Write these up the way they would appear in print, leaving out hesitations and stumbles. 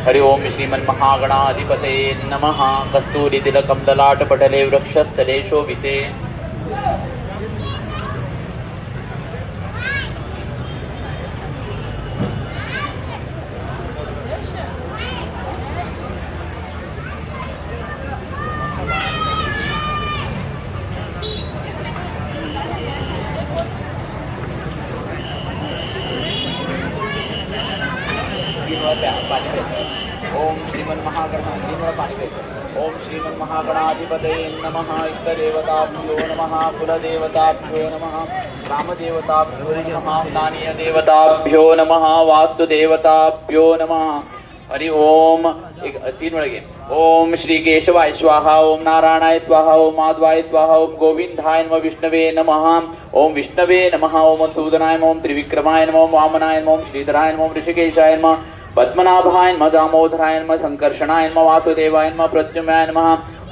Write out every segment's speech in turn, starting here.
हरि ओम श्रीमन्महागणाधिपते नमः। कस्तूरितिलकं ललाटपटले वृक्षस्थले शोभिते। ओम श्रीमन्महागणाधिपते नमः। इष्टदेवताभ्यो नमः। कुलदेवताभ्यो नमः। ग्रामदेवताभ्यो नमः। स्थानीय देवताभ्यो नमः। वास्तुदेवताभ्यो नमः। हरि ओम 3 वेळा घे। ओम श्री केशवाय स्वाहा। ओम नारायणाय स्वाहा। ओम माधवाय स्वाहा। ओम गोविंदाय नमः। विष्णवे नमः। ओम विष्णवे नमः। ओम सूदनाय नमः। ओम त्रिविक्रमाय नमः। ओम वामनाय नमः। ओम श्रीधराय नमः। ओम ऋषिकेशाय नमः। पद्मनाभाय नमः। दामोदराय नमः। संकर्षणाय नमः। वासुदेवाय नमः। प्रद्युम्नाय नमः।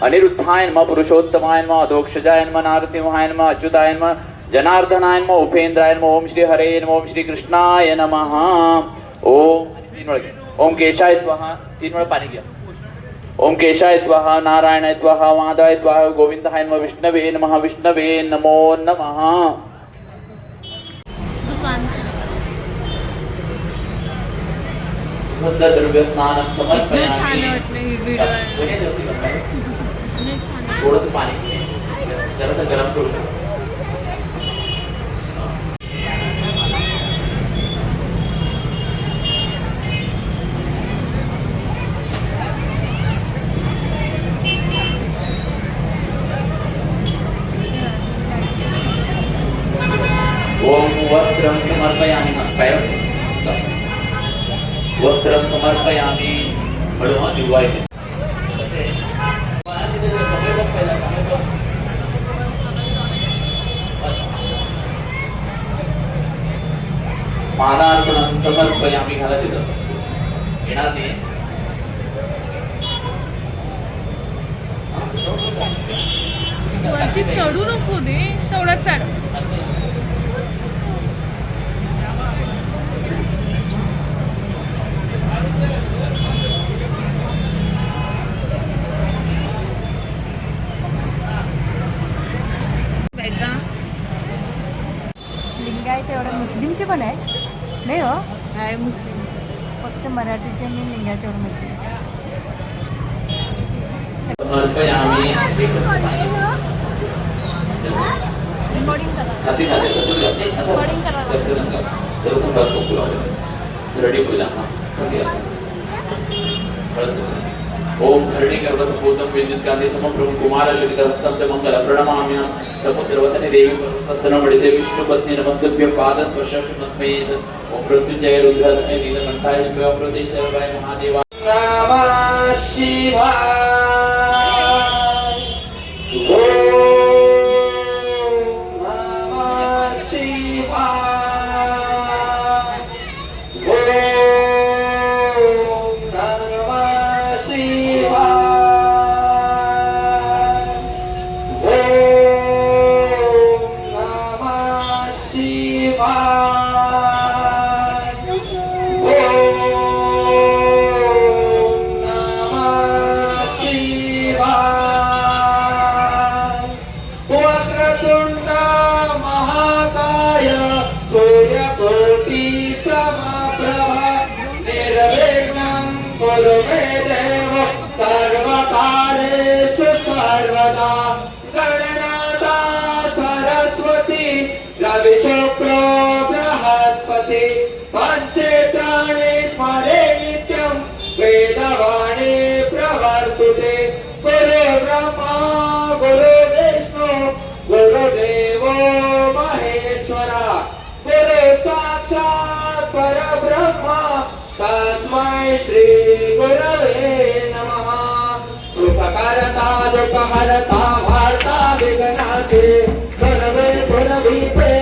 अनिरुद्धाय नमः। पुरुषोत्तमाय नमः। अधोक्षजाय नमः। नारसिंहाय नमः। अच्युताय नमः। जनार्दनाय नमः। उपेंद्राय नमः। ओम श्री हरे नमः। ओम श्री कृष्णाय नमः। ओम 3 वेळा घे। ओम केशाय स्वाहा। 3 वेळा पाणी घ्या। ओम केशाय स्वाहा। नारायणाय स्वाहा। माधवाय स्वाहा। गोविंदाय नमः। विष्णवे नमः। विष्णवे नमो नमः। द्रव्य स्नान समर्पयामि। थोडंसं पाणी घे। जरासं गरम करू। ओम वस्त्रं समर्पयामि। काय वस्त्रं समर्पयामि। हळूहळू दिवा येते। मानार्पणं समर्पयामि। घाला तिथं येणार नाही। चढू नको दे तेवढाच चढ। लिंगायत एवढं मुस्लिमचे पण आहे नाही हो? आहे मुस्लिम फक्त मराठीचे आणि लिंगायत एवढं मुस्लिम। रिकॉर्डिंग करा। रिकॉर्डिंग करा। ओम धरणीकर्वसपूतं विद्युत्कान्ति समप्रभं कुमारशक्तिहस्तं च मङ्गलं प्रणमाम्यहं। समुद्रवसने देवी पर्वतस्तनमडिते विष्णुपत्नी नमस्तभ्यं पादस्पर्शनस्मै। ओम मृत्युंजय रुद्रधने नीलकण्ठाय शिवाय प्रदेशर्वाय महादेवाय नमः शिवाय। बृहस्पति पंचेतानि स्मरे नित्यं वेदवाणी प्रवर्तते। गुरु ब्रह्मा गुरु विष्णु गुरुदेवो महेश्वरा। गुरु साक्षात् परब्रह्म तस्मै श्री गुरवे नमः। सुखकर्ता दुःखहर्ता भर्ता विघ्नाचे गुरवे गुरवीते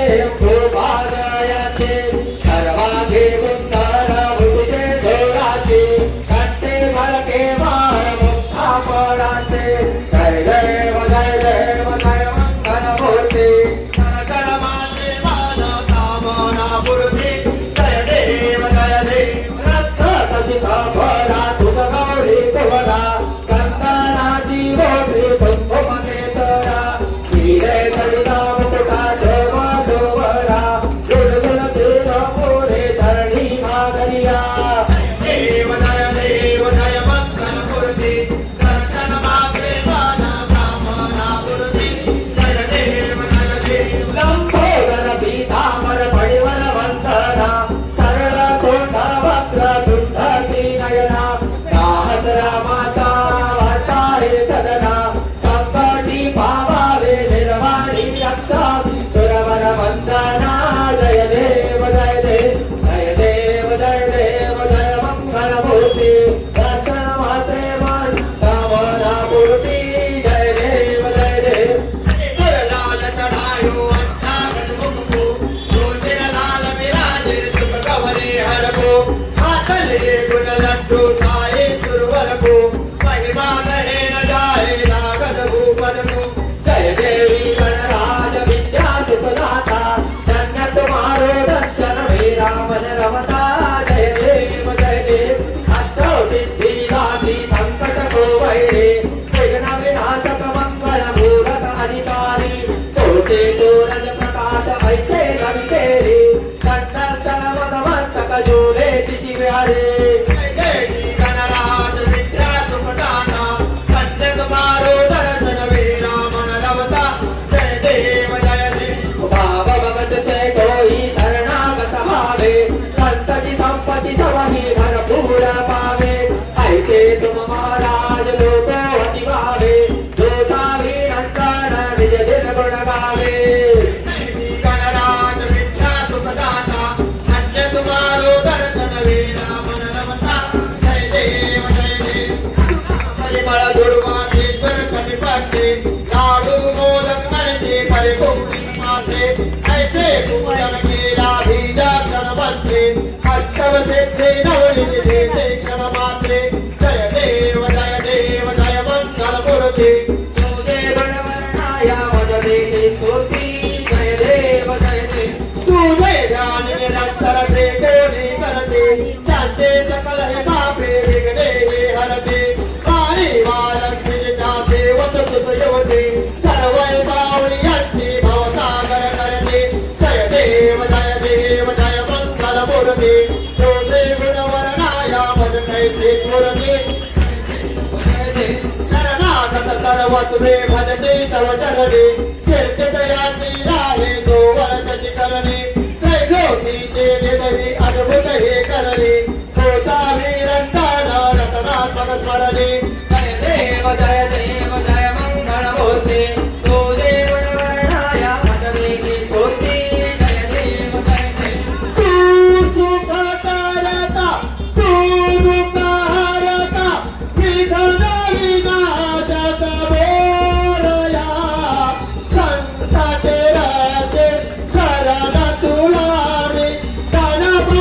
भूभादयाचे। सर्वांगी सुंदर भुजे जोराचे कंठे भडके मार मुक्ता पडाचे। जय देव जय मंगलमूर्ती जय माते मानवता मोना मूर्ती। जय देव रत्न तसिता भरा वंदना जय देव जय देव जय देव जय देव जय मंगलमूर्ती दर्शन मात्रे मन सावना मूर्ती जय देव जय देव लाल चढ़ायो अच्छा गणमुख को लाल विराजे सुख गवरे हर को हाथल गुण लड्डू थाए सुरवर को महिमा कहे न जाए नागद भूपद को जय देवी गणराज विद्या सुखदाता धन्य तुम्हारो दर्शन मेरा मन रमता जय देव अष्टौ सिद्धि दाती संकट को वैरे विघ्न विनाशक मंगल मूलक अधिकारी कोटे सूरज प्रकाश ऐसे रवि तेरी कंठस्थल मदमस्तक जोड़े शिशि विहारे जय देवी गणराज विद्या सुखदाता धन्य तुम्हारो दर्शन मेरा मन रमता जय देव भाव भगत से कोई शरणागत भावे संतति संपत्ति सबही भरपूर पावे ऐसे तुम महाराज लोको अति भावे जो सावी नंदन निज दिन गुण गावे गणराज विद्या सुखदाता धन्य तुम्हारो दर्शन वीरा मन रमता जय देव परिमळ दुर्वाचे दर्शन पाते लाडू मोदक मनते परिपूर्ण माते ऐसे पूजन केला भीजा क्षण मंत्रे अष्टव सिद्धि नवनिधि देते क्षण मात्रे जय देव जय मंगल मूर्ति तुझे गणवर्णाया मज देते स्तुति जय देव तुझे ध्यान निरंतर से कोणी करते चाचे सकल है पापे विघ्ने हे हरते पारी बालक जाते वत सुत युवते सर्वै पावनी अस्ति भवसागर करते जय देव जय मंगल मूर्ति तुझे गुणवर्णाया मज कैसे स्मरते शरणागत सर्वस्वे भजते तव चरणे कीर्तितयाति राहे दो वर्ष करणे त्रैलोकीचे निधि अद्भुत हे करणे होता वीरंगाना रतनात्मक स्मरणे जय देव जय मंगल मूर्ति तुझे गुणवर्णाया मज देते स्फूर्ति जय देव तू सुख करता तू दुःख हरता विघ्न विनाशक बोलया संकट राजे शरण तुला मी गणपती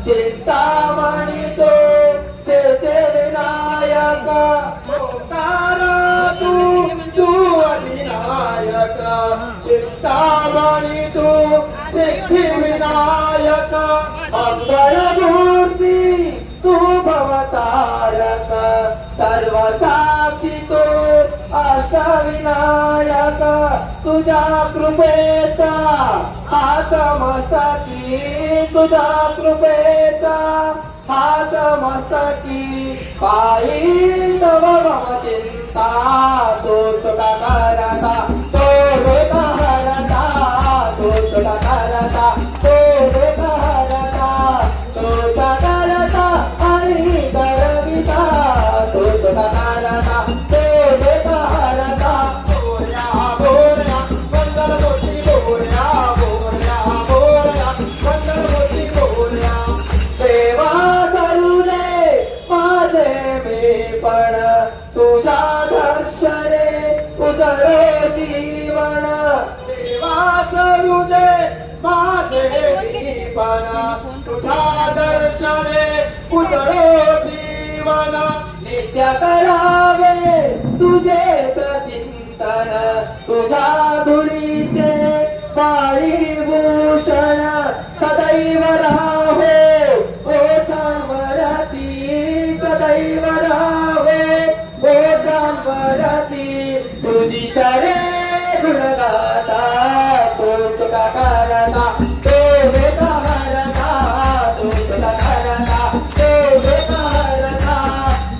चिंतामणी तो फिरते विनायक ओंकार तू तू अधिनायक चिंतामणी तू सिद्धी विनायक मंगलमूर्ती तू भवतारक सर्व साक्षी तू अष्टविनायक तुझ्या कृपेचा हात मस्तकी तुझ्या कृपेचा हात मस्तकी पायी तव मम चिंता तो सुखा करता तो वेगा हरता तो सुखा करता तो वेगा हरता तो सुखा करता आणि करविता तो सुखा करता तो वेगा हरता बोऱ्या बोऱ्या मंगलमूर्ती बोऱ्या बोऱ्या बोऱ्या मंगलमूर्ती बोऱ्या सेवा करू दे माझे मी पण तुझ्या दर्शने उजळे जीवन सेवा करू दे माझे मी पण तुझ्या दर्शने उजळे जीवन नित्य करावे तुझेच चिंतन तुझ्या धुळीचे पाळी भूषण सदैव राहो ओठांवरती सदैव राहो ओठांवरती तुझी चरे गुणगाता तो तुका करता तो वेगा हरता तो तुका करता तो वेगा हरता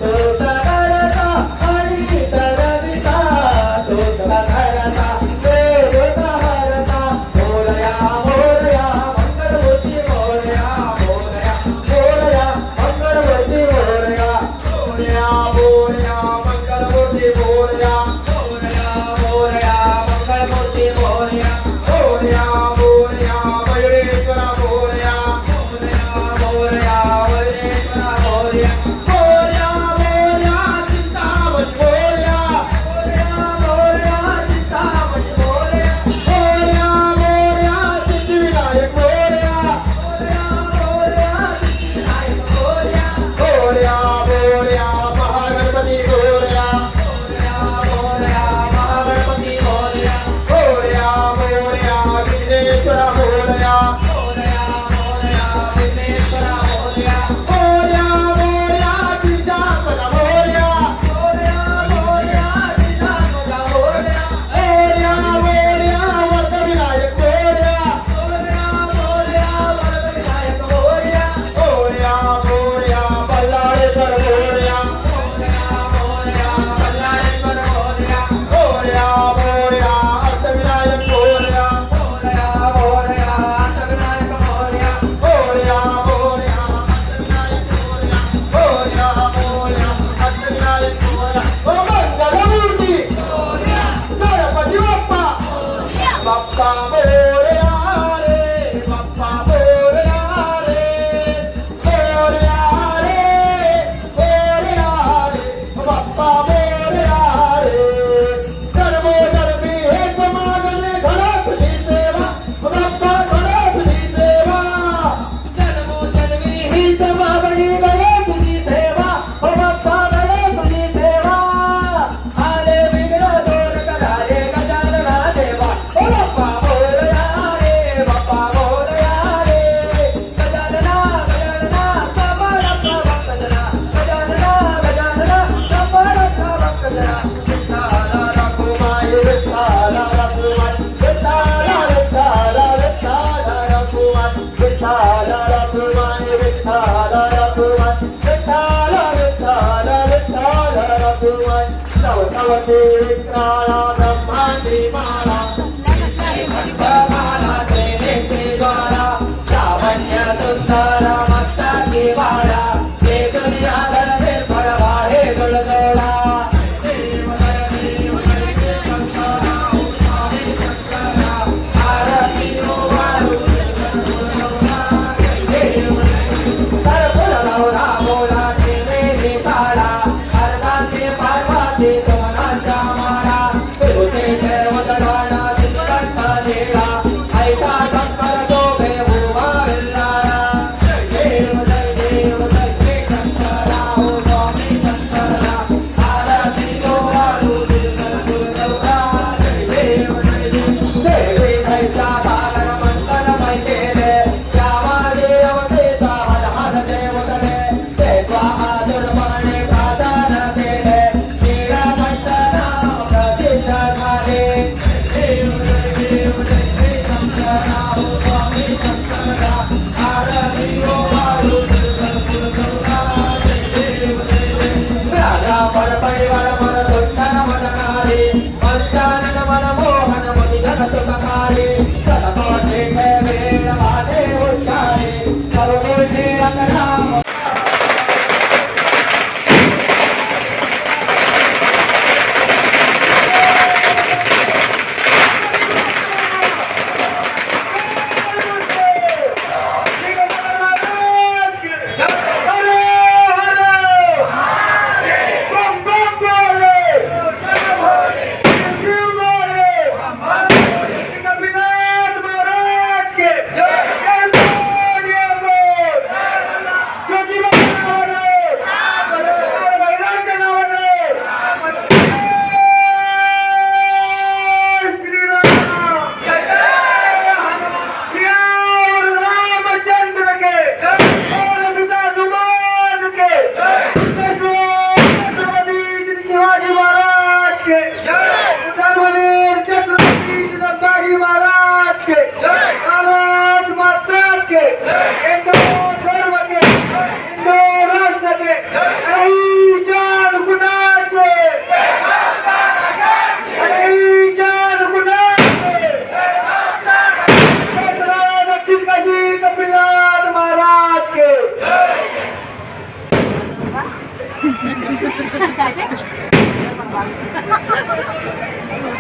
तो तुका करता आणि तरविता तो तुका करता तो वेगा हरता मोरया मोरया मंगलमूर्ती मोरया मोरया मोरया मंगलमूर्ती मोरया मोरया मोरया मंगलमूर्ती मोरया मोरया मोरया मंगलमूर्ती मोरया मोरया मोरया मयुरेश्वरा मोरया मोरया मोरया मयुरेश्वरा मोरया मोरया मोरया चिंतामणी मोरया मोरया मोरया चिंतामणी मोरया मोरया मोरया सिद्धिविनायक मोरया मोरया मोरया सिद्धिविनायक मोरया मोरया मोरया महागणपती मोरया मोरया मोरया महागणपती मोरया मोरया मोरया विघ्नेश्वरा मोरया मोरया मोरया विघ्नेश्वरा मोरया मोरया मोरया चिंतामणी मोरया मोरया मोरया चिंतामणी मोरया मोरया मोरया वरदविनायक मोरया मोरया मोरया वरदविनायक मोरया मोरया मोरया बल्लाळेश्वर मोरया मोरया मोरया बल्लाळेश्वर मोरया मोरया मोरया अष्टविनायक मोरया मोरया मोरया अष्टविनायक मोरया मोरया मोरया अष्टविनायक मोरया मोरया मोरया अष्टविनायक मोरया ओ मंगलमूर्ती मोरया गणपती बाप्पा बाप्पा मोरया रे बाप्पा मोरया रे मोरया रे मोरया रे बाप्पा मोरया रे सर्वधर्मी हेच मागणे घरातली सेवा बाप्पा घरातली सेवा जन्मोजन्मी हीच मागणी घरातली सेवा बाप्पा घरातली सेवा आले विघ्न दूर करारे गजानना देवा बाप्पा मोरया रे बाप्पा मोरया रे गजानना गजानना समर्थ भक्तजना गजानना गजानना समर्थ भक्तजना विठ्ठला रखुमाई विठ्ठला रखुमाई विठ्ठला विठ्ठला विठ्ठला रखुमाई विठ्ठला रखुमाई विठ्ठला रखुमाई विठ्ठला विठ्ठला विठ्ठला रखुमाई नवनवती विक्राळा ब्रह्मांडी माळा माला त्रिनेत्री ज्वाला लावण्य सुंदर मस्तकी बाळा हे दुनिया धर्मेर फळवा हे गुलगोळा आरती ओवाळू सरपुर नवरा बोला त्रिवेणी शाळा अर्धांची पार्वती सोनाच्या माळा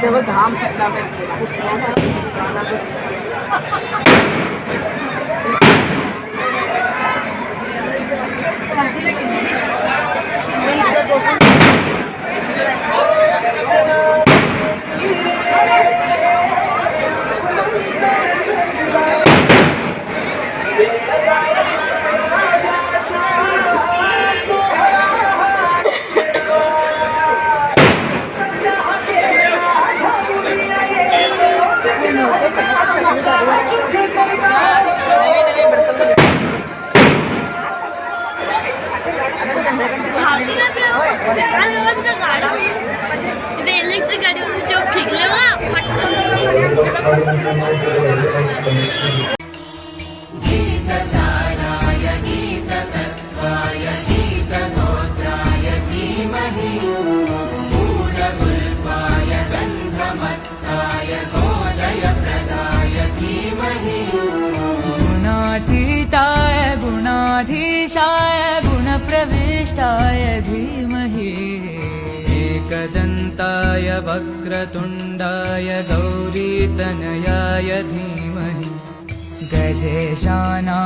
तेव्हा घाम सुटला तिथे इलेक्ट्रिक गाडी होती जेव्हा फेकले गीतसाराय गीततत्त्वाय गीतगोत्राय धीमहि गूढगुल्फाय गन्धमत्ताय गोजयप्रदाय धीमहि गुणातीताय गुणाधीशाय गुणप्रविष्टाय धीमहि एकदन्ताय वक्रतुण्डाय गौरीतनयाय धीमहि गजेशानाय